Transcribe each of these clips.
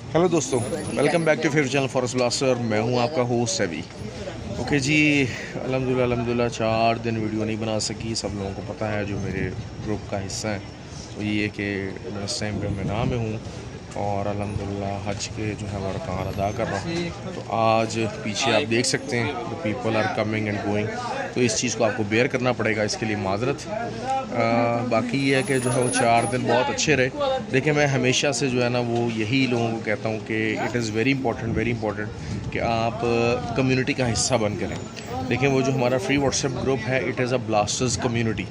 Hello दोस्तों, welcome back to favourite channel forest blaster. मैं हूं आपका होस्ट सेवी। ओके जी, अल्हम्दुलिल्लाह 4 दिन वीडियो नहीं बना सकी। सब लोगों को पता है जो मेरे ग्रुप का हिस्सा है, तो ये कि मैं इस टाइम पे मिना में हूँ और अल्हम्दुलिल्लाह हज के जो है वो अरकान अदा कर रहा हूँ। तो आज पीछे आप देख सकते हैं the people are coming and going, तो इस चीज़ को आपको बेयर करना पड़ेगा, इसके लिए माजरत। बाकी ये है कि जो है वो 4 दिन बहुत अच्छे रहे। देखिए, मैं हमेशा से जो है ना वो यही लोगों को कहता हूँ कि इट इज़ वेरी इंपॉर्टेंट कि आप कम्युनिटी का हिस्सा बन करें। देखिए, वो जो हमारा फ्री व्हाट्सएप ग्रुप है, it is a blasters community,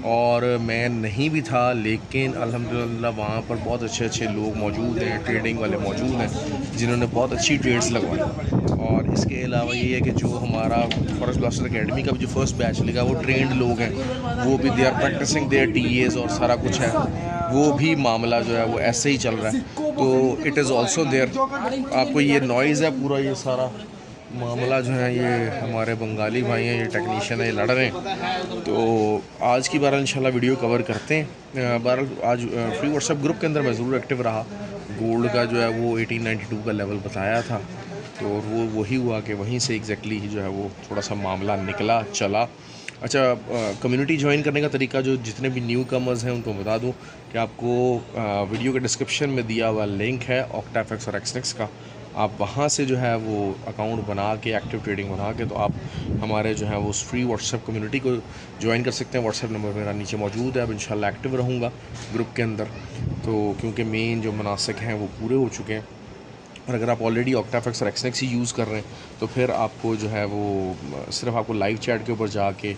और मैं नहीं भी था, लेकिन अल्हम्दुलिल्लाह वहाँ पर बहुत अच्छे लोग मौजूद हैं, ट्रेडिंग वाले मौजूद हैं जिन्होंने बहुत अच्छी ट्रेड्स लगवाई। और इसके अलावा ये है कि जो हमारा फॉरेस्ट ब्लास्टर एकेडमी का भी जो फर्स्ट बैच लगा, वो ट्रेंड लोग हैं, वो भी they are practicing their TS और सारा कुछ है। वो भी मामला जो है वो ऐसे ही चल रहा है, तो इट इज़ ऑल्सो देयर। आपको ये नॉइज़ है पूरा, ये सारा मामला जो है, ये हमारे बंगाली भाई हैं, ये टेक्नीशियन है, ये लड़ रहे हैं। तो आज की बार इंशाल्लाह वीडियो कवर करते हैं। बहरहाल आज फ्री व्हाट्सएप ग्रुप के अंदर मैं ज़रूर एक्टिव रहा। गोल्ड का जो है वो 1892 का लेवल बताया था, तो वो वही हुआ कि वहीं से एग्जैक्टली जो है वो थोड़ा सा मामला निकला चला। अच्छा, कम्युनिटी ज्वाइन करने का तरीका, जो जितने भी न्यू कमर्स हैं उनको बता दूं कि आपको वीडियो के डिस्क्रिप्शन में दिया हुआ लिंक है ऑक्टाफेक्स और एक्सनेक्स का। आप वहाँ से जो है वो अकाउंट बना के, एक्टिव ट्रेडिंग बना के, तो आप हमारे जो है वो उस फ्री व्हाट्सएप कम्युनिटी को ज्वाइन कर सकते हैं। व्हाट्सएप नंबर मेरा नीचे मौजूद है। अब इंशाल्लाह एक्टिव रहूँगा ग्रुप के अंदर, तो क्योंकि मेन जो मनासिक हैं वो पूरे हो चुके हैं। और अगर आप ऑलरेडी ऑक्टाफेक्स और एक्सनेक्स ही यूज़ कर रहे हैं, तो फिर आपको जो है वो सिर्फ आपको लाइव चैट के ऊपर जाके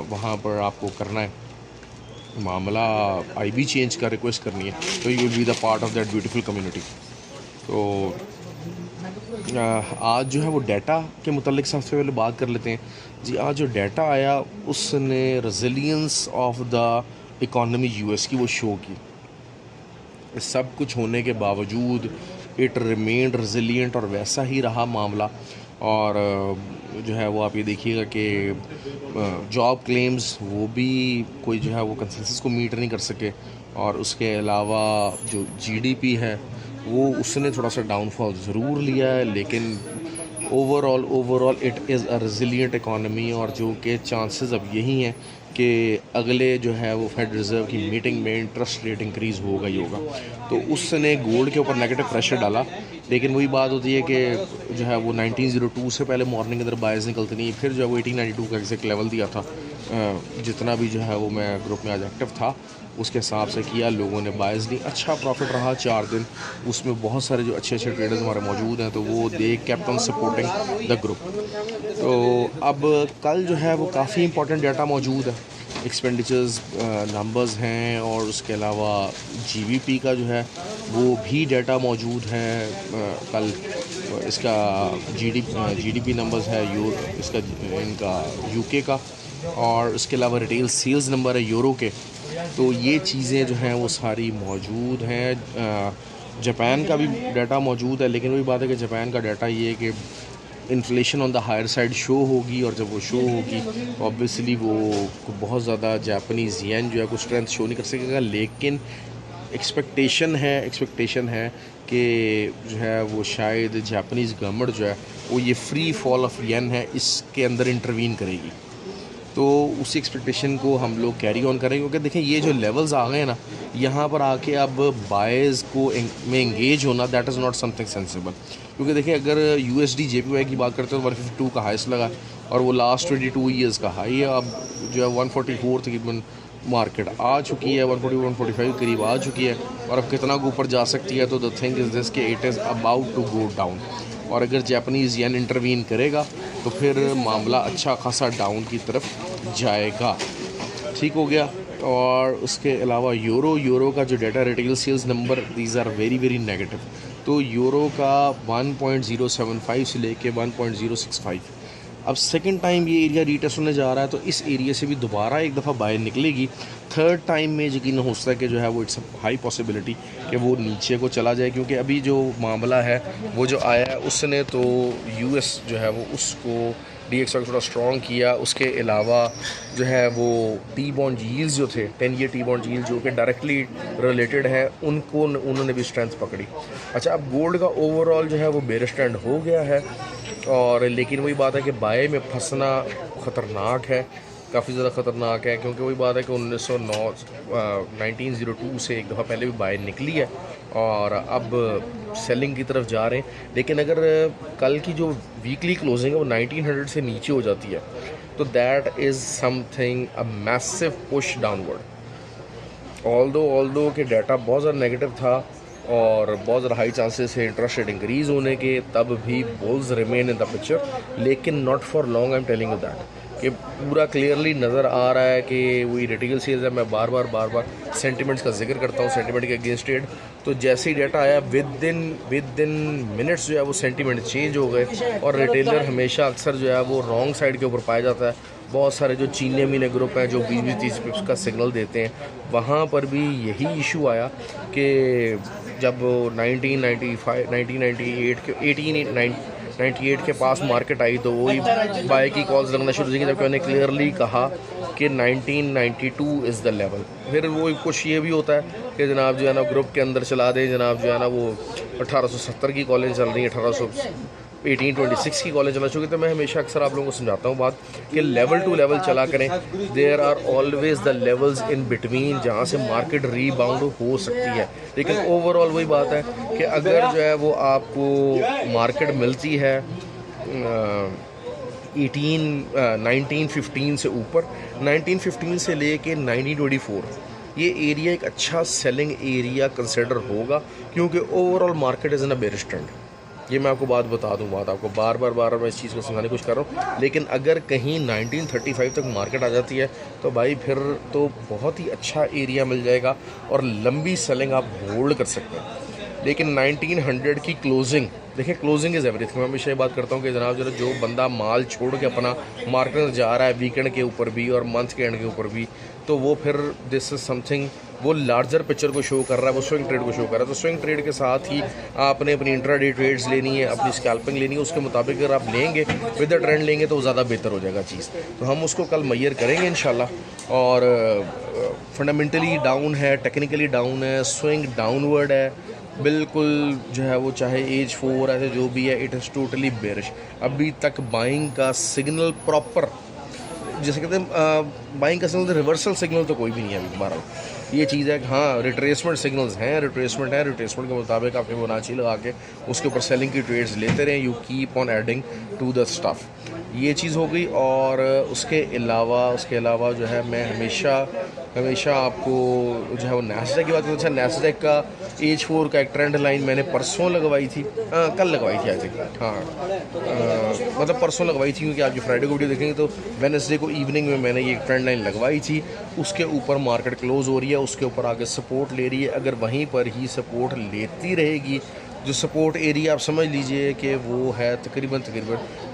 वहाँ पर आपको करना है मामला, आईबी चेंज का रिक्वेस्ट करनी है, तो you will be the part of that beautiful community. तो आज जो है वो डाटा के मुतालिक सबसे पहले बात कर लेते हैं जी। आज जो डाटा आया उसने resilience of the economy US की वो शो की। सब कुछ होने के बावजूद इट रिमेंड रेजिलियंट, और वैसा ही रहा मामला। और जो है वो आप ये देखिएगा कि जॉब क्लेम्स वो भी कोई जो है वो कंसेंसस को मीट नहीं कर सके। और उसके अलावा जो जीडीपी है वो उसने थोड़ा सा डाउनफॉल ज़रूर लिया है, लेकिन overall it is a resilient economy. और जो के चांसेस अब यही हैं कि अगले जो है वो फेड रिज़र्व की मीटिंग में इंटरेस्ट रेट इंक्रीज़ होगा ही होगा, तो उसने गोल्ड के ऊपर नेगेटिव प्रेशर डाला। लेकिन वही बात होती है कि जो है वो 1902 से पहले मॉर्निंग के अंदर बायस निकलती नहीं। फिर जो है वो 1892 का एग्जैक्ट लेवल दिया था। जितना भी जो है वो मैं ग्रुप में आज एक्टिव था उसके हिसाब से किया, लोगों ने बायस दी, अच्छा प्रॉफिट रहा 4 दिन। उसमें बहुत सारे जो अच्छे ट्रेडर्स हमारे मौजूद हैं, तो वो they kept on supporting the group. तो अब कल जो है वो काफ़ी इंपॉर्टेंट डाटा मौजूद है, एक्सपेंडिचर्स नंबर्स हैं, और उसके अलावा जीवीपी का जो है वो भी डाटा मौजूद है। कल इसका जीडीपी नंबर्स है इसका इनका यूके का, और उसके अलावा रिटेल सेल्स नंबर है यूरो के। तो ये चीज़ें जो हैं वो सारी मौजूद हैं। जापान का भी डाटा मौजूद है, लेकिन वही बात है कि जापान का डाटा ये है कि inflation on the higher side show होगी, और जब वो शो होगी तो ऑब्वियसली वो बहुत ज़्यादा जापानीज़ येन जो है कुछ स्ट्रेंथ शो नहीं कर सकेगा। लेकिन एक्सपेक्टेशन है कि जो है वो शायद जापानीज़ गवर्नमेंट जो है वो ये फ्री फॉल ऑफ येन है इसके अंदर इंटरवीन करेगी। तो उसी एक्सपेक्टेशन को हम लोग कैरी ऑन करेंगे, क्योंकि देखें ये जो लेवल्स आ गए हैं ना, यहाँ पर आके अब बायर्स को में एंगेज होना, that is not something sensible. क्योंकि देखिए, अगर यूएसडी जेपीवाई की बात करते हैं तो 152 का हाईस्ट लगा, और वो लास्ट 22 ईयर्स का हाई है। अब जो है 144 तकरीबन मार्केट आ चुकी है, 140 145 करीब आ चुकी है, और अब कितना ऊपर जा सकती है। तो the thing is this that it is about to go down, और अगर जापानीज़ येन इंटरवीन करेगा तो फिर मामला अच्छा खासा डाउन की तरफ जाएगा। ठीक हो गया। और उसके अलावा यूरो का जो data, retail sales number, these are very negative. तो यूरो का 1.075 से लेके 1.065, अब सेकंड टाइम ये एरिया रीटेस्ट होने जा रहा है, तो इस एरिया से भी दोबारा एक दफ़ा बाहर निकलेगी। थर्ड टाइम में यकीन हो सकता है कि जो है वो इट्स हाई पॉसिबिलिटी कि वो नीचे को चला जाए, क्योंकि अभी जो मामला है वो जो आया है उसने तो यूएस जो है वो उसको DXY थोड़ा स्ट्रॉन्ग किया। उसके अलावा जो है वो टी बॉन्ड यील्ड्स जो थे 10 ईयर टी बॉन्ड यील्ड जो कि डायरेक्टली रिलेटेड है उनको उन्होंने भी स्ट्रेंथ पकड़ी। अच्छा, अब गोल्ड का ओवरऑल जो है वो बेरिश ट्रेंड हो गया है, और लेकिन वही बात है कि बाय में फंसना ख़तरनाक है, काफ़ी ज़्यादा ख़तरनाक है, क्योंकि वही बात है कि 1902 से एक दफ़ा पहले भी बाय निकली है और अब सेलिंग की तरफ जा रहे हैं। लेकिन अगर कल की जो वीकली क्लोजिंग है वो 1900 से नीचे हो जाती है तो that is something a massive push downward. Although कि डाटा बहुत ज़्यादा नेगेटिव था और बहुत ज़्यादा हाई चांसेस है इंटरेस्ट रेट इंक्रीज़ होने के, तब भी bulls remain in the picture, लेकिन not for long. I am telling you that कि पूरा क्लियरली नज़र आ रहा है कि वही रिटेल सेल्स है। मैं बार बार सेंटिमेंट्स का जिक्र करता हूँ, सेंटिमेंट के अगेंस्ट ट्रेड। तो जैसे ही डाटा आया विद इन मिनट्स जो है वो सेंटिमेंट चेंज हो गए, और रिटेलर हमेशा अक्सर जो है वो रॉन्ग साइड के ऊपर पाया जाता है। बहुत सारे जो चीनी मीने ग्रुप हैं जो 20-30 पिप्स का सिग्नल देते हैं, वहाँ पर भी यही इशू आया कि जब 1998 के पास मार्केट आई तो वही बाय की कॉल्स लगना शुरू हुई, जबकि उन्होंने क्लियरली कहा कि 1992 इज़ द लेवल। फिर वो कुछ ये भी होता है कि जनाब जो है ना ग्रुप के अंदर चला दें, जनाब जो है ना वो 1870 की कॉलेज चल रही है, 1826 की कॉलेज चला चुकी। तो मैं हमेशा अक्सर आप लोगों को समझाता हूँ बात कि लेवल टू लेवल चला करें। There are always the levels in between जहाँ से मार्केट रीबाउंड हो सकती है। लेकिन ओवरऑल वही बात है कि अगर जो है वो आपको मार्केट मिलती है 1915 से ऊपर, 1915 से लेके 1924 ये एरिया एक अच्छा सेलिंग एरिया कंसिडर होगा, क्योंकि overall market is in a bearish trend. ये मैं आपको बात बता दूँ, बात आपको बार बार मैं इस चीज़ को समझाने की कोशिश कर रहा हूँ। लेकिन अगर कहीं 1935 तक मार्केट आ जाती है तो भाई फिर तो बहुत ही अच्छा एरिया मिल जाएगा और लंबी सेलिंग आप होल्ड कर सकते हैं। लेकिन 1900 की क्लोजिंग, देखिए क्लोजिंग इज़ एवरीथिंग। मैं हमेशा ये बात करता हूँ कि जनाब जो बंदा माल छोड़ के अपना मार्केट में जा रहा है वीकेंड के ऊपर भी और मंथ के एंड के ऊपर भी, तो वो फिर दिस इज़ समथिंग, वो लार्जर पिक्चर को शो कर रहा है, वो स्विंग ट्रेड को शो कर रहा है। तो स्विंग ट्रेड के साथ ही आपने अपनी इंट्राडे ट्रेड्स लेनी है, अपनी स्कैल्पिंग लेनी है, उसके मुताबिक अगर आप लेंगे विद द ट्रेंड लेंगे तो ज़्यादा बेहतर हो जाएगा चीज़। तो हम उसको कल मैयर करेंगे इंशाल्लाह। और फंडामेंटली डाउन है, टेक्निकली डाउन है, स्विंग डाउनवर्ड है बिल्कुल जो है वो, चाहे एज 4 ऐसे जो भी है, इट इज़ टोटली बेरिश। अभी तक बाइंग का सिग्नल प्रॉपर, जैसे कहते हैं बाइंग का सिग्नल, रिवर्सल सिग्नल तो कोई भी नहीं है अभी दोबारा। ये चीज़ है कि हाँ रिट्रेसमेंट सिग्नल्स हैं, रिट्रेसमेंट के मुताबिक आप फिबोनाची लगा के उसके ऊपर सेलिंग की ट्रेड्स लेते रहें, you keep on adding to the stuff. ये चीज़ हो गई। और उसके अलावा जो है मैं हमेशा आपको जो है वो नैस्डैक की बात करता। अच्छा, नैस्डैक का एज 4 का एक ट्रेंड लाइन मैंने परसों लगवाई थी, कल लगवाई थी आई थिंक, मतलब परसों लगवाई थी, क्योंकि आप जो फ्राइडे को वीडियो देखेंगे तो वेडनेसडे को इवनिंग में मैंने ये ट्रेंड लाइन लगवाई थी। उसके ऊपर मार्केट क्लोज हो रही है, उसके ऊपर आगे सपोर्ट ले रही है। अगर वहीं पर ही सपोर्ट लेती रहेगी, जो सपोर्ट एरिया आप समझ लीजिए कि वो है तकरीबन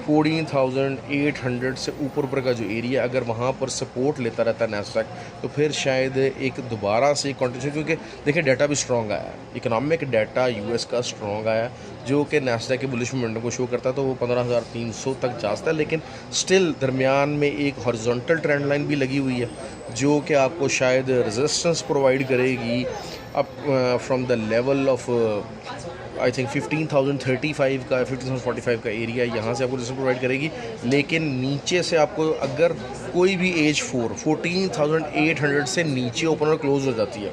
14,800 से ऊपर का जो एरिया, अगर वहाँ पर सपोर्ट लेता रहता है नैस्डैक तो फिर शायद एक दोबारा से कंटिन्यू, क्योंकि देखिए डाटा भी स्ट्रॉन्ग आया है, इकोनॉमिक डाटा यूएस का स्ट्रॉन्ग आया जो कि नैस्डैक के बुलिश मोमेंटम को शो करता है, तो वो 15,300 तक जाता है। लेकिन स्टिल दरमियान में एक हॉरिजॉन्टल ट्रेंड लाइन भी लगी हुई है जो कि आपको शायद रेजिस्टेंस प्रोवाइड करेगी up from the level of I think 15,035 का 15,045 का एरिया, यहाँ से आपको रेजिस्टेंस प्रोवाइड करेगी। लेकिन नीचे से आपको अगर कोई भी एज 14,800 से नीचे ओपन और क्लोज हो जाती है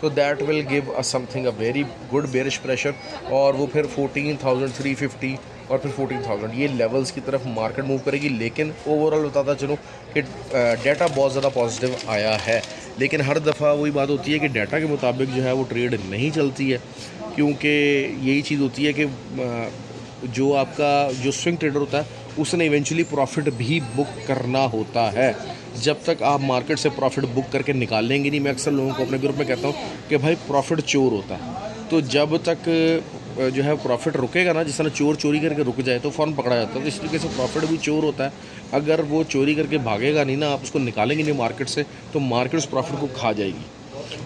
तो that will give a something a very good bearish pressure, और वो फिर 14,350 और फिर 14,000 ये लेवल्स की तरफ मार्केट मूव करेगी। लेकिन ओवरऑल बताता चलूँ कि डाटा बहुत ज़्यादा पॉजिटिव आया है, लेकिन हर दफ़ा वही बात होती है कि डाटा के मुताबिक जो है वो ट्रेड नहीं चलती है, क्योंकि यही चीज़ होती है कि जो आपका जो स्विंग ट्रेडर होता है उसने इवेंचुअली प्रॉफिट भी बुक करना होता है। जब तक आप मार्केट से प्रॉफिट बुक करके निकालेंगे नहीं, मैं अक्सर लोगों को अपने ग्रुप में कहता हूँ कि भाई प्रॉफिट चोर होता है, तो जब तक जो है प्रॉफिट रुकेगा ना, जिस तरह चोर चोरी करके रुक जाए तो फ़ौरन पकड़ा जाता है, तो इस तरीके से प्रॉफिट भी चोर होता है। अगर वो चोरी करके भागेगा नहीं ना, आप उसको निकालेंगे नहीं मार्केट से, तो मार्केट उस प्रॉफिट को खा जाएगी।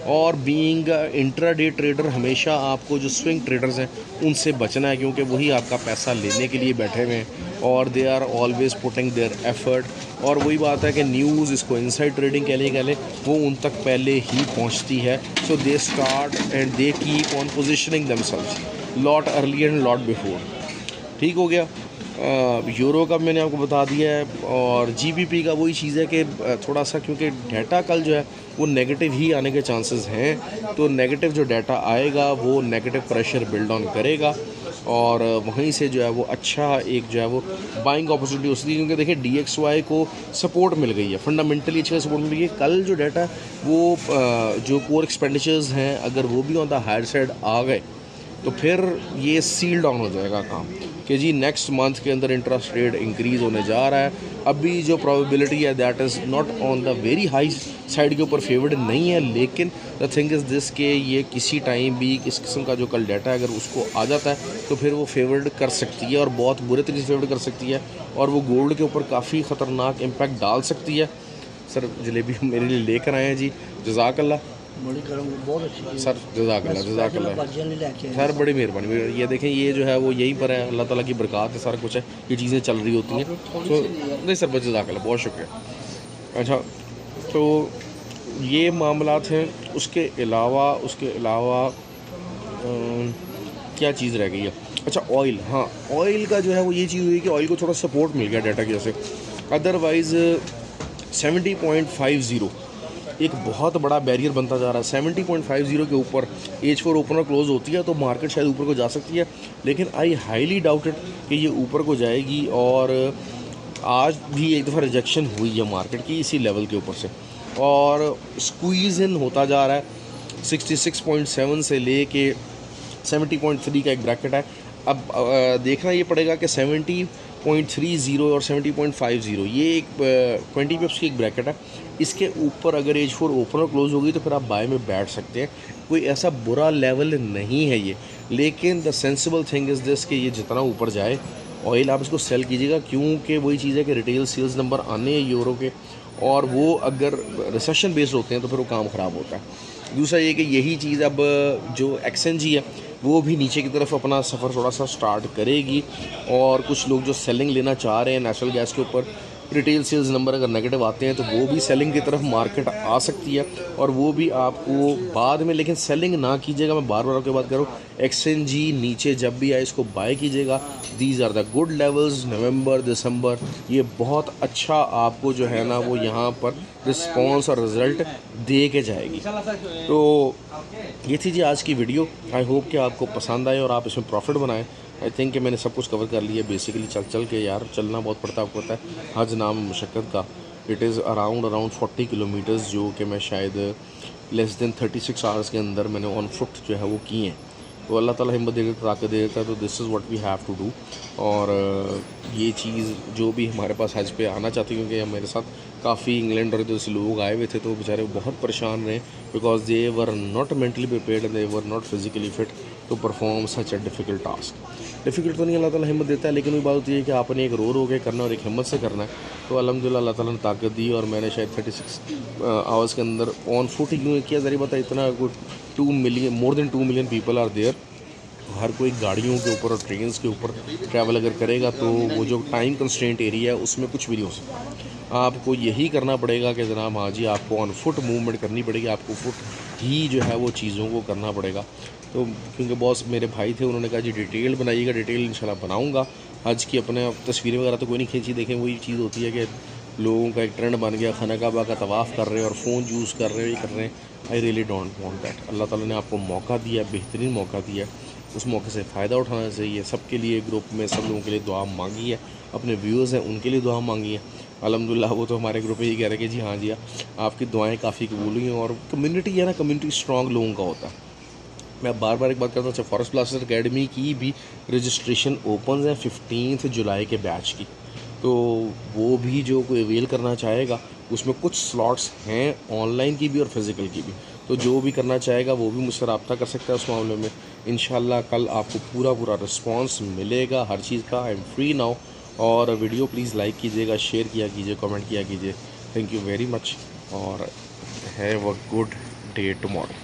और बीइंग इंट्राडे ट्रेडर हमेशा आपको जो स्विंग ट्रेडर्स हैं उनसे बचना है, क्योंकि वही आपका पैसा लेने के लिए बैठे हुए हैं और they are always putting their effort. और वही बात है कि न्यूज़, इसको इनसाइड ट्रेडिंग कह लें, वो उन तक पहले ही पहुंचती है। So they start and they keep on positioning themselves lot early and lot before. ठीक हो गया। यूरो का मैंने आपको बता दिया है, और जीबीपी का वही चीज़ है कि थोड़ा सा, क्योंकि डाटा कल जो है वो नेगेटिव ही आने के चांसेस हैं, तो नेगेटिव जो डाटा आएगा वो नेगेटिव प्रेशर बिल्ड ऑन करेगा और वहीं से जो है वो अच्छा एक जो है वो बाइंग अपॉर्चुनिटी हो सकती है। क्योंकि देखिए DXY को सपोर्ट मिल गई है, फंडामेंटली अच्छा सपोर्ट मिल गई है। कल जो डाटा वो जो कोर एक्सपेंडिचर्स हैं अगर वो भी ऑन द हायर साइड आ गए तो फिर ये सील डाउन हो जाएगा काम कि जी नेक्स्ट मंथ के अंदर इंटरेस्ट रेट इंक्रीज़ होने जा रहा है। अभी जो प्रोबेबिलिटी है that is not on the very high side के ऊपर फेवर्ड नहीं है, लेकिन द थिंग इज़ दिस के ये किसी टाइम भी इस किस्म का जो कल डाटा है अगर उसको आ जाता है तो फिर वो फेवर्ड कर सकती है और बहुत बुरे तरीके से फेवर्ड कर सकती है, और वो गोल्ड के ऊपर काफ़ी ख़तरनाक इम्पैक्ट डाल सकती है। सर जलेबी मेरे लिए लेकर आए हैं जी, जज़ाकल्लाह। बड़ी करूँगी, बहुत अच्छी सर जज़ाकल्लाह सर, बड़ी मेहरबानी। ये देखें ये जो है वो यहीं पर है, अल्लाह ताला की बरकत है, सारा कुछ है, ये चीज़ें चल रही होती हैं। तो नहीं सर, बस जज़ाकल्लाह, बहुत शुक्रिया। अच्छा, तो ये मामलात हैं। उसके अलावा क्या चीज़ रह गई है? अच्छा, ऑयल। हाँ, ऑयल का जो है वो ये चीज़ हुई कि ऑयल को थोड़ा सपोर्ट मिल गया डाटा की वजह से। अदरवाइज़ 70.50 एक बहुत बड़ा बैरियर बनता जा रहा है। 70.50 के ऊपर H4 ओपनर क्लोज होती है तो मार्केट शायद ऊपर को जा सकती है, लेकिन आई हाईली डाउटेड कि ये ऊपर को जाएगी। और आज भी एक दफ़ा रिजेक्शन हुई है मार्केट की इसी लेवल के ऊपर से, और स्क्वीज़ इन होता जा रहा है। 66.7 से ले के 70.3 का एक ब्रैकेट है। अब देखना ये पड़ेगा कि 70.30 और 70.50 ये एक 20 पिप्स की एक ब्रैकेट है। इसके ऊपर अगर H4 ओपनर क्लोज होगी तो फिर आप बाय में बैठ सकते हैं, कोई ऐसा बुरा लेवल नहीं है ये। लेकिन the sensible thing is this कि ये जितना ऊपर जाए ऑयल आप इसको सेल कीजिएगा, क्योंकि वही चीज़ है कि रिटेल सेल्स नंबर आने हैं यूरो के, और वो अगर रिसेशन बेस्ड होते हैं तो फिर वो काम ख़राब होता है। दूसरा ये कि यही चीज़ अब जो XNG है वो भी नीचे की तरफ अपना सफ़र थोड़ा सा स्टार्ट करेगी, और कुछ लोग जो सेलिंग लेना चाह रहे हैं नेचुरल गैस के ऊपर, रिटेल सेल्स नंबर अगर नेगेटिव आते हैं तो वो भी सेलिंग की तरफ मार्केट आ सकती है, और वो भी आपको बाद में, लेकिन सेलिंग ना कीजिएगा, मैं बार बार आपके बात करूँ। XNG नीचे जब भी आए इसको बाय कीजिएगा। These are the good levels. नवंबर दिसंबर ये बहुत अच्छा आपको जो है ना वो यहाँ पर रिस्पॉन्स और रिज़ल्ट दे के जाएगी। तो ये थी जी आज की वीडियो। आई होप कि आपको पसंद आए और आप इसमें प्रॉफिट बनाएं। आई थिंक कि मैंने सब कुछ कवर कर लिया बेसिकली। चल के यार चलना बहुत पड़ता है, आपको पता है हज नाम मुशक्क़त का। इट इज़ अराउंड 40 किलोमीटर्स, जो कि मैं शायद लेस देन 36 आवर्स के अंदर मैंने ऑन फुट जो है वो किए हैं। तो अल्लाह ताला हिम्मत देकर ताकत दे देता है, तो this is what we have to do. और ये चीज़ जो भी हमारे पास हज पे आना चाहती, क्योंकि मेरे साथ काफ़ी इंग्लैंड और इधर से लोग आए हुए थे, तो बेचारे बहुत परेशान रहे, because they were not mentally prepared and they were not physically fit to perform such a difficult task. Difficult तो नहीं, अल्लाह ताला हिम्मत देता है, लेकिन वही बात होती है कि आपने एक रो के करना और एक हिम्मत से करना है। तो अल्हम्दुलिल्लाह अल्लाह ताला ने ताकत दी, और मैंने शायद 36 आवर्स के अंदर ऑन फुट ही क्यों किया, ज़रिए बता इतना more than 2 million people are there. हर कोई गाड़ियों के ऊपर और ट्रेन्स के ऊपर ट्रैवल अगर करेगा तो वो जो टाइम कंस्ट्रेंट एरिया है उसमें कुछ भी नहीं हो सकता। आपको यही करना पड़ेगा कि जनाब हाँ जी, आपको ऑन फुट मूवमेंट करनी पड़ेगी, आपको फुट ही जो है वो चीज़ों को करना पड़ेगा। तो क्योंकि बॉस मेरे भाई थे, उन्होंने कहा जी डिटेल बनाइएगा, डिटेल इंशाल्लाह बनाऊंगा। हज की अपने तस्वीरें वगैरह तो कोई नहीं खींची, देखें वही चीज़ होती है कि लोगों का एक ट्रेंड बन गया, खाना काबा का तवाफ़ कर रहे हैं और फ़ोन यूज़ कर रहे हैं, ये कर रहे हैं। I really don't want that. अल्लाह ताला ने आपको मौका दिया, बेहतरीन मौका दिया, उस मौके से फ़ायदा उठाना चाहिए। सबके लिए ग्रुप में सब लोगों के लिए दुआ मांगी है, अपने व्यूअर्स हैं उनके लिए दुआ मांगी है। अल्हम्दुलिल्लाह वो तो हमारे ग्रुप में ये कह रहे हैं कि जी हाँ जी आपकी दुआएं काफ़ी कबूल हुई हैं। और कम्युनिटी है ना, कम्युनिटी स्ट्रॉन्ग लोगों का होता है। मैं बार बार एक बात करता हूँ, अच्छा फॉरेस्ट ब्लास्टर अकेडमी की भी रजिस्ट्रेशन ओपन है 15 जुलाई के बैच की, तो वो भी जो कोई अवेल करना चाहेगा उसमें कुछ स्लॉट्स हैं ऑनलाइन की भी और फिज़िकल की भी। तो जो भी करना चाहेगा वो भी मुझसे रब्ता कर सकता है उस मामले में। इंशाल्लाह कल आपको पूरा रिस्पांस मिलेगा हर चीज़ का। I am free now. और वीडियो प्लीज़ लाइक कीजिएगा, शेयर किया कीजिए, कमेंट किया कीजिए। थैंक यू वेरी मच और have a good update tomorrow.